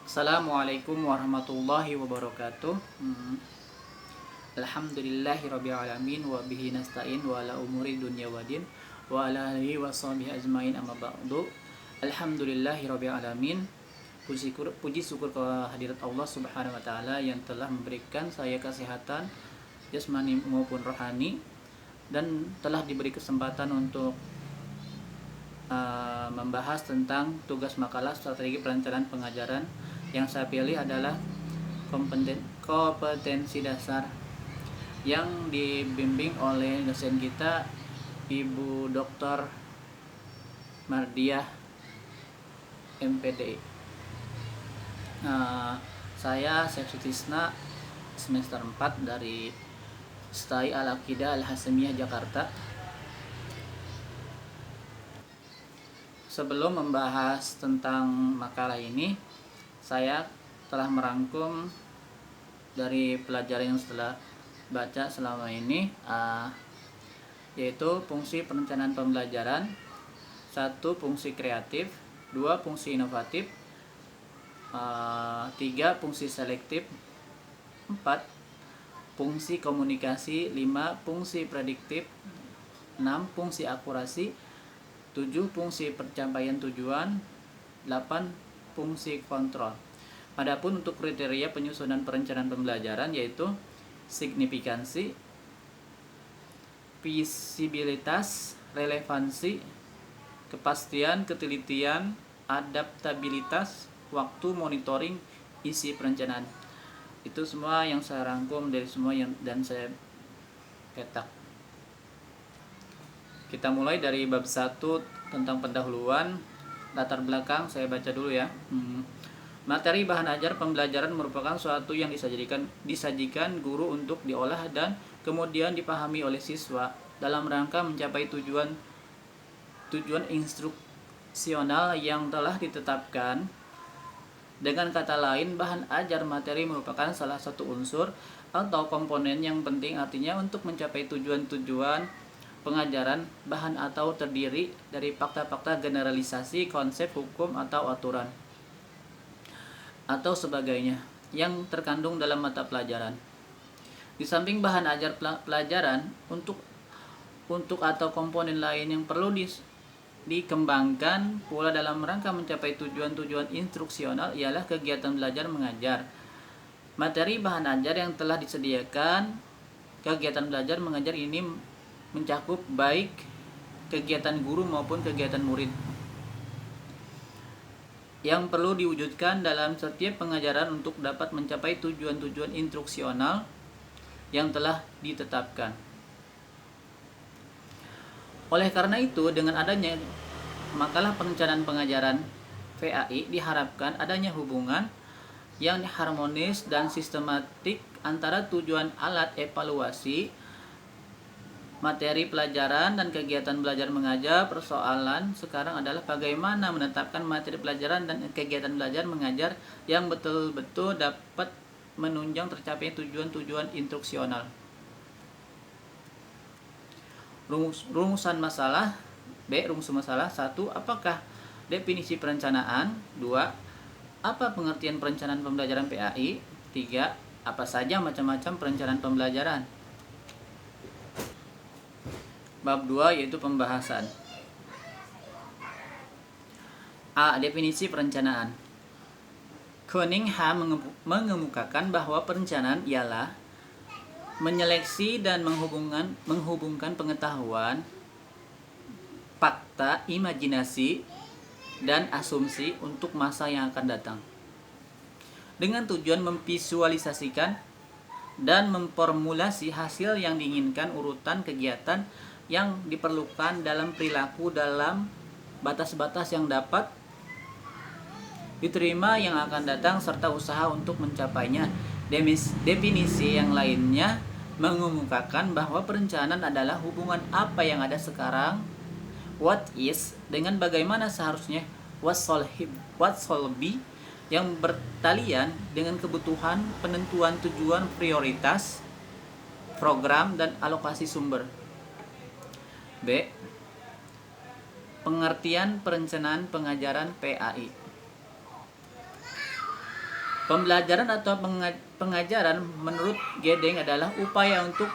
Assalamualaikum warahmatullahi wabarakatuh. Alhamdulillahirabbil alamin wa bihi nasta'in wa ala umuri dunya waddin wa ala alihi washabihi ajmain amma ba'du. Alhamdulillahirabbil alamin. Puji syukur kehadirat Allah Subhanahu wa taala yang telah memberikan saya kesehatan jasmani maupun rohani dan telah diberi kesempatan untuk membahas tentang tugas makalah strategi perencanaan pengajaran. Yang saya pilih adalah kompetensi dasar yang dibimbing oleh dosen kita Ibu Dr. Mardiah MPD. Saya Syekh Sutisna, semester 4 dari STAI Al-Aqidah Al-Hasamiyah Jakarta. Sebelum membahas tentang makalah ini, saya telah merangkum dari pelajaran yang setelah baca selama ini, yaitu fungsi perencanaan pembelajaran. 1. Fungsi kreatif. 2. Fungsi inovatif. 3. Fungsi selektif. 4. Fungsi komunikasi. 5. Fungsi prediktif. 6. Fungsi akurasi. 7. Fungsi pencapaian tujuan. 8. Fungsi kontrol. Adapun untuk kriteria penyusunan perencanaan pembelajaran yaitu signifikansi, visibilitas, relevansi, kepastian, ketelitian, adaptabilitas, waktu, monitoring, isi perencanaan. Itu semua yang saya rangkum dari semua dan saya petak. Kita mulai dari bab 1 tentang pendahuluan. Latar belakang saya baca dulu ya. Materi bahan ajar pembelajaran merupakan suatu yang disajikan guru untuk diolah dan kemudian dipahami oleh siswa dalam rangka mencapai tujuan instruksional yang telah ditetapkan. Dengan kata lain, bahan ajar materi merupakan salah satu unsur atau komponen yang penting, artinya untuk mencapai tujuan pengajaran bahan atau terdiri dari fakta-fakta generalisasi, konsep, hukum, atau aturan atau sebagainya yang terkandung dalam mata pelajaran. Di samping bahan ajar pelajaran, untuk atau komponen lain yang perlu dikembangkan pula dalam rangka mencapai tujuan instruksional ialah kegiatan belajar mengajar. Materi bahan ajar yang telah disediakan kegiatan belajar mengajar ini mencakup baik kegiatan guru maupun kegiatan murid yang perlu diwujudkan dalam setiap pengajaran untuk dapat mencapai tujuan instruksional yang telah ditetapkan. Oleh karena itu, dengan adanya makalah perencanaan pengajaran PAI, diharapkan adanya hubungan yang harmonis dan sistematik antara tujuan alat evaluasi materi pelajaran dan kegiatan belajar mengajar. Persoalan sekarang adalah bagaimana menetapkan materi pelajaran dan kegiatan belajar mengajar yang betul-betul dapat menunjang tercapai tujuan instruksional. Rumusan masalah. Rumus masalah. 1. Apakah definisi perencanaan? 2. Apa pengertian perencanaan pembelajaran PAI? 3. Apa saja macam-macam perencanaan pembelajaran? Bab 2 yaitu pembahasan. A. Definisi perencanaan. Cunningham mengemukakan bahwa perencanaan ialah menyeleksi dan menghubungkan pengetahuan, fakta, imajinasi, dan asumsi untuk masa yang akan datang, dengan tujuan memvisualisasikan dan memformulasi hasil yang diinginkan, urutan kegiatan yang diperlukan dalam perilaku dalam batas-batas yang dapat diterima yang akan datang, serta usaha untuk mencapainya. Definisi yang lainnya mengemukakan bahwa perencanaan adalah hubungan apa yang ada sekarang, what is, dengan bagaimana seharusnya, what shall be, yang bertalian dengan kebutuhan, penentuan tujuan, prioritas, program, dan alokasi sumber. B. Pengertian perencanaan pengajaran PAI. Pembelajaran atau pengajaran menurut Gedeng adalah upaya untuk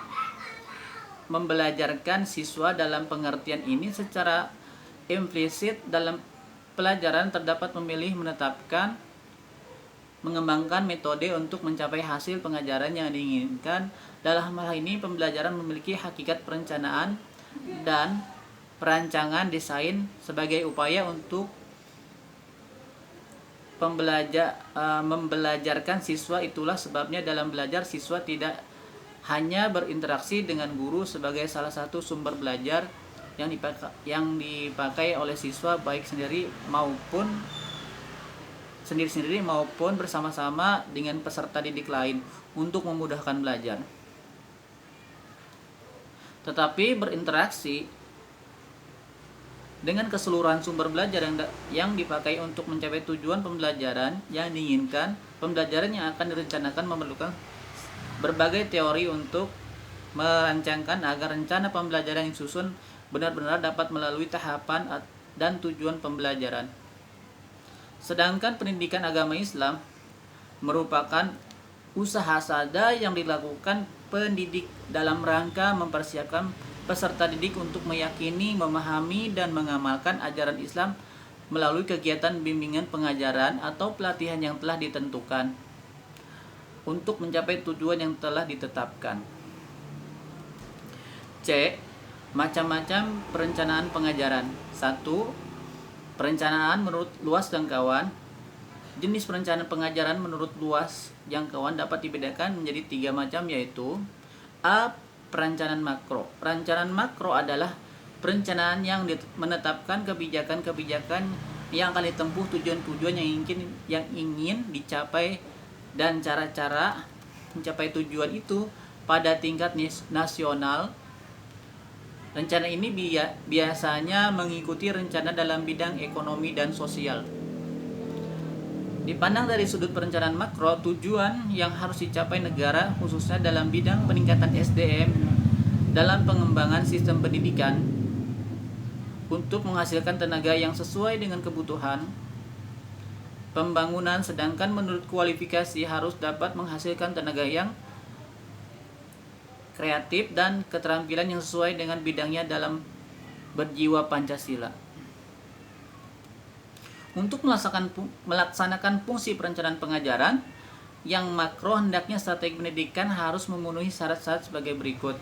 membelajarkan siswa. Dalam pengertian ini secara implisit dalam pelajaran terdapat memilih, menetapkan, mengembangkan metode untuk mencapai hasil pengajaran yang diinginkan. Dalam hal ini pembelajaran memiliki hakikat perencanaan dan perancangan desain sebagai upaya untuk membelajarkan siswa. Itulah sebabnya dalam belajar siswa tidak hanya berinteraksi dengan guru sebagai salah satu sumber belajar yang dipakai oleh siswa baik sendiri maupun bersama-sama dengan peserta didik lain untuk memudahkan belajar. Tetapi berinteraksi dengan keseluruhan sumber belajar yang dipakai untuk mencapai tujuan pembelajaran yang diinginkan. Pembelajaran yang akan direncanakan memerlukan berbagai teori untuk merancangkan agar rencana pembelajaran yang disusun benar-benar dapat melalui tahapan dan tujuan pembelajaran. Sedangkan pendidikan agama Islam merupakan usaha sadar yang dilakukan pendidik dalam rangka mempersiapkan peserta didik untuk meyakini, memahami, dan mengamalkan ajaran Islam melalui kegiatan bimbingan pengajaran atau pelatihan yang telah ditentukan untuk mencapai tujuan yang telah ditetapkan. C. Macam-macam perencanaan pengajaran. 1. Perencanaan menurut luas jangkauan. Jenis perencanaan pengajaran menurut luas jangkauan dapat dibedakan menjadi 3 macam, yaitu A. Perencanaan makro. Perencanaan makro adalah perencanaan yang menetapkan kebijakan-kebijakan yang akan ditempuh, tujuan-tujuan yang ingin dicapai, dan cara-cara mencapai tujuan itu pada tingkat nasional. Rencana ini biasanya mengikuti rencana dalam bidang ekonomi dan sosial. Dipandang dari sudut perencanaan makro, tujuan yang harus dicapai negara khususnya dalam bidang peningkatan SDM dalam pengembangan sistem pendidikan untuk menghasilkan tenaga yang sesuai dengan kebutuhan pembangunan, sedangkan menurut kualifikasi harus dapat menghasilkan tenaga yang kreatif dan keterampilan yang sesuai dengan bidangnya dalam berjiwa Pancasila. Untuk melaksanakan fungsi perencanaan pengajaran yang makro, hendaknya strategi pendidikan harus memenuhi syarat-syarat sebagai berikut.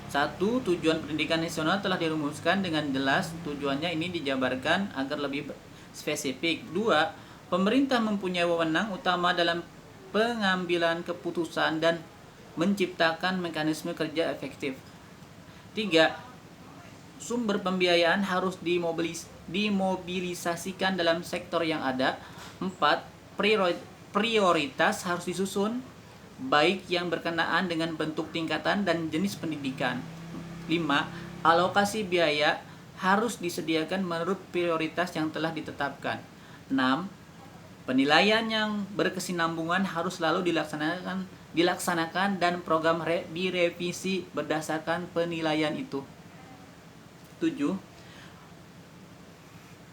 1. Tujuan pendidikan nasional telah dirumuskan dengan jelas. Tujuannya ini dijabarkan agar lebih spesifik. 2. Pemerintah mempunyai wewenang utama dalam pengambilan keputusan dan menciptakan mekanisme kerja efektif. 3. Sumber pembiayaan harus dimobilisasikan dalam sektor yang ada. 4. Prioritas harus disusun, baik yang berkenaan dengan bentuk tingkatan dan jenis pendidikan. 5. Alokasi biaya harus disediakan menurut prioritas yang telah ditetapkan. 6. Penilaian yang berkesinambungan harus selalu dilaksanakan dan program direvisi berdasarkan penilaian itu. 7.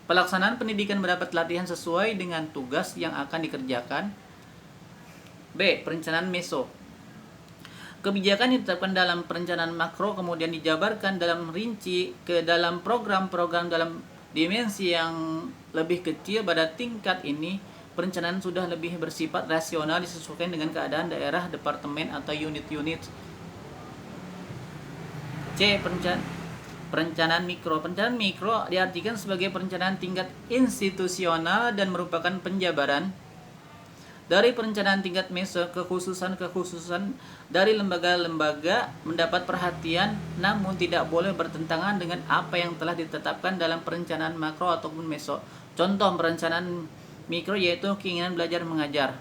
Pelaksanaan pendidikan mendapat latihan sesuai dengan tugas yang akan dikerjakan. B. Perencanaan meso. Kebijakan ditetapkan dalam perencanaan makro kemudian dijabarkan dalam rinci ke dalam program-program dalam dimensi yang lebih kecil. Pada tingkat ini, perencanaan sudah lebih bersifat rasional, disesuaikan dengan keadaan daerah, departemen, atau unit-unit. C. Perencanaan mikro. Perencanaan mikro diartikan sebagai perencanaan tingkat institusional dan merupakan penjabaran dari perencanaan tingkat meso. Kekhususan dari lembaga-lembaga mendapat perhatian, namun tidak boleh bertentangan dengan apa yang telah ditetapkan dalam perencanaan makro ataupun meso. Contoh perencanaan mikro yaitu keinginan belajar mengajar.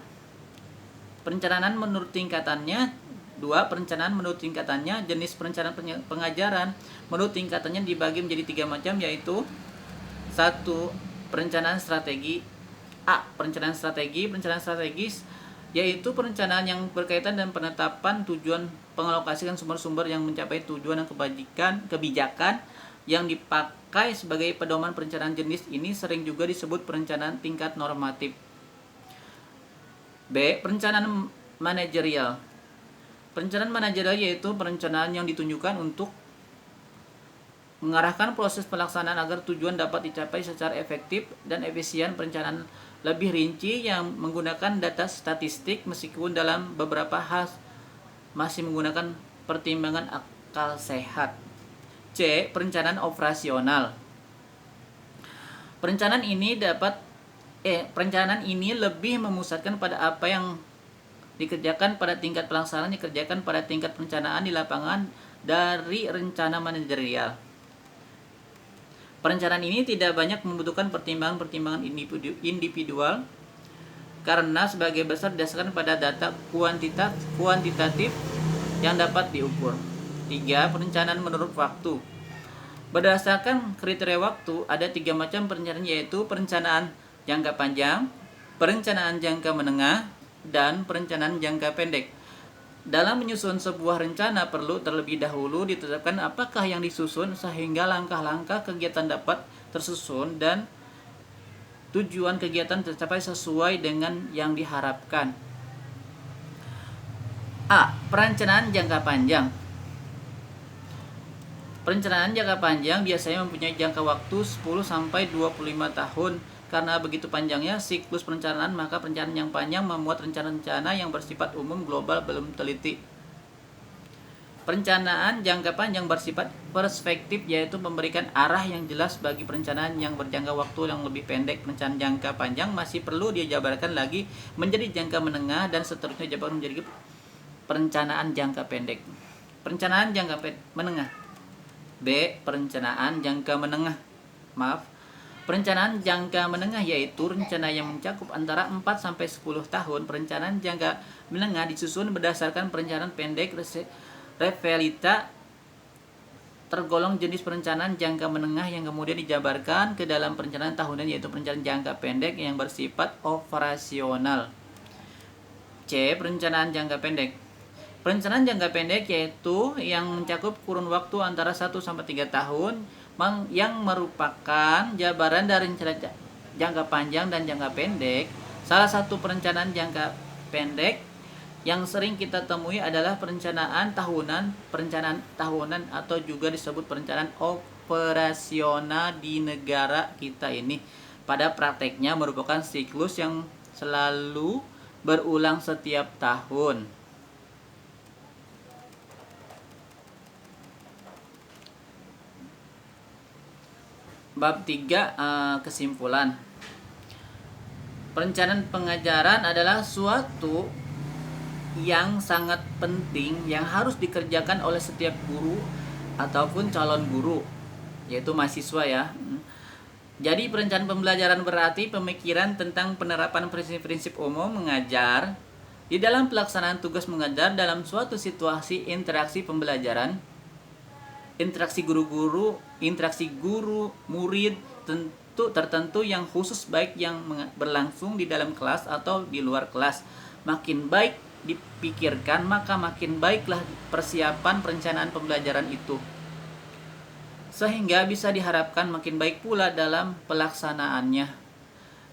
Perencanaan menurut tingkatannya. 2. Perencanaan menurut tingkatannya. Jenis perencanaan pengajaran menurut tingkatannya dibagi menjadi 3 macam, yaitu 1. Perencanaan strategi. A. Perencanaan strategi. Perencanaan strategis yaitu perencanaan yang berkaitan dengan penetapan tujuan, pengalokasikan sumber-sumber yang mencapai tujuan dan kebijakan yang dipakai sebagai pedoman perencanaan. Jenis ini sering juga disebut perencanaan tingkat normatif. B. Perencanaan manajerial. Perencanaan manajerial yaitu perencanaan yang ditunjukkan untuk mengarahkan proses pelaksanaan agar tujuan dapat dicapai secara efektif dan efisien. Perencanaan lebih rinci yang menggunakan data statistik meskipun dalam beberapa hal masih menggunakan pertimbangan akal sehat. C. Perencanaan operasional. Perencanaan ini lebih memusatkan pada apa yang dikerjakan pada tingkat pelaksanaan dikerjakan pada tingkat perencanaan di lapangan dari rencana manajerial. Perencanaan ini tidak banyak membutuhkan pertimbangan-pertimbangan individual karena sebagai besar didasarkan pada data kuantitatif yang dapat diukur. 3. Perencanaan menurut waktu. Berdasarkan kriteria waktu, ada 3 macam perencanaan, yaitu perencanaan jangka panjang, perencanaan jangka menengah, dan perencanaan jangka pendek. Dalam menyusun sebuah rencana perlu terlebih dahulu ditetapkan apakah yang disusun sehingga langkah-langkah kegiatan dapat tersusun dan tujuan kegiatan tercapai sesuai dengan yang diharapkan. A. Perencanaan jangka panjang. Perencanaan jangka panjang biasanya mempunyai jangka waktu 10-25 tahun. Karena begitu panjangnya siklus perencanaan, maka perencanaan yang panjang memuat rencana-rencana yang bersifat umum global belum teliti. Perencanaan jangka panjang bersifat perspektif, yaitu memberikan arah yang jelas bagi perencanaan yang berjangka waktu yang lebih pendek. Perencanaan jangka panjang masih perlu dijabarkan lagi menjadi jangka menengah dan seterusnya dijabarkan menjadi perencanaan jangka pendek. Perencanaan jangka menengah. B. Perencanaan jangka menengah. Perencanaan jangka menengah yaitu rencana yang mencakup antara 4-10 tahun. Perencanaan jangka menengah disusun berdasarkan perencanaan pendek realita, tergolong jenis perencanaan jangka menengah yang kemudian dijabarkan ke dalam perencanaan tahunan, yaitu perencanaan jangka pendek yang bersifat operasional. C. Perencanaan jangka pendek. Perencanaan jangka pendek yaitu yang mencakup kurun waktu antara 1-3 tahun yang merupakan jabaran dari rencana jangka panjang dan jangka pendek. Salah satu perencanaan jangka pendek yang sering kita temui adalah perencanaan tahunan atau juga disebut perencanaan operasional di negara kita ini. Pada prakteknya merupakan siklus yang selalu berulang setiap tahun. Bab 3, kesimpulan. Perencanaan pengajaran adalah suatu yang sangat penting yang harus dikerjakan oleh setiap guru ataupun calon guru, yaitu mahasiswa ya. Jadi perencanaan pembelajaran berarti pemikiran tentang penerapan prinsip-prinsip umum mengajar di dalam pelaksanaan tugas mengajar dalam suatu situasi interaksi pembelajaran, interaksi guru murid tertentu yang khusus, baik yang berlangsung di dalam kelas atau di luar kelas. Makin baik dipikirkan, maka makin baiklah persiapan perencanaan pembelajaran itu, sehingga bisa diharapkan makin baik pula dalam pelaksanaannya.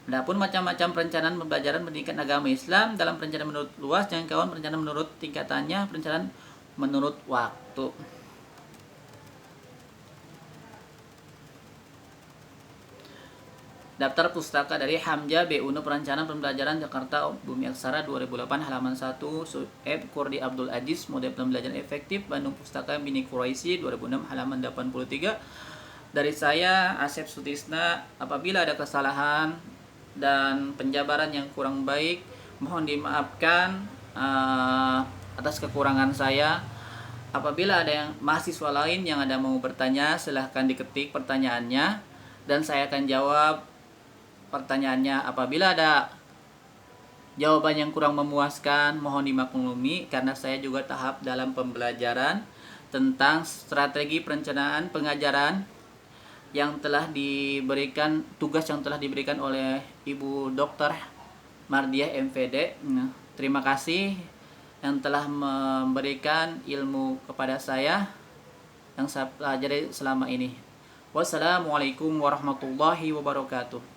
Adapun macam-macam perencanaan pembelajaran pendidikan agama Islam dalam perencanaan menurut luas, jangkauan, perencanaan menurut tingkatannya, perencanaan menurut waktu. Daftar pustaka dari Hamzah B. Uno, Perencanaan Pembelajaran Jakarta Bumi Aksara 2008, halaman 1, F. Kurdi Abdul Aziz, Model Pembelajaran Efektif, Bandung Pustaka Bini Quraisy 2006, halaman 83. Dari saya, Asep Sutisna. Apabila ada kesalahan dan penjabaran yang kurang baik, mohon dimaafkan atas kekurangan saya. Apabila ada yang mahasiswa lain yang ada mau bertanya, silahkan diketik pertanyaannya dan saya akan jawab pertanyaannya. Apabila ada jawaban yang kurang memuaskan, mohon dimaklumi karena saya juga tahap dalam pembelajaran tentang strategi perencanaan pengajaran yang telah diberikan, tugas yang telah diberikan oleh Ibu Dr. Mardiah MVD. Terima kasih yang telah memberikan ilmu kepada saya yang saya pelajari selama ini. Wassalamualaikum warahmatullahi wabarakatuh.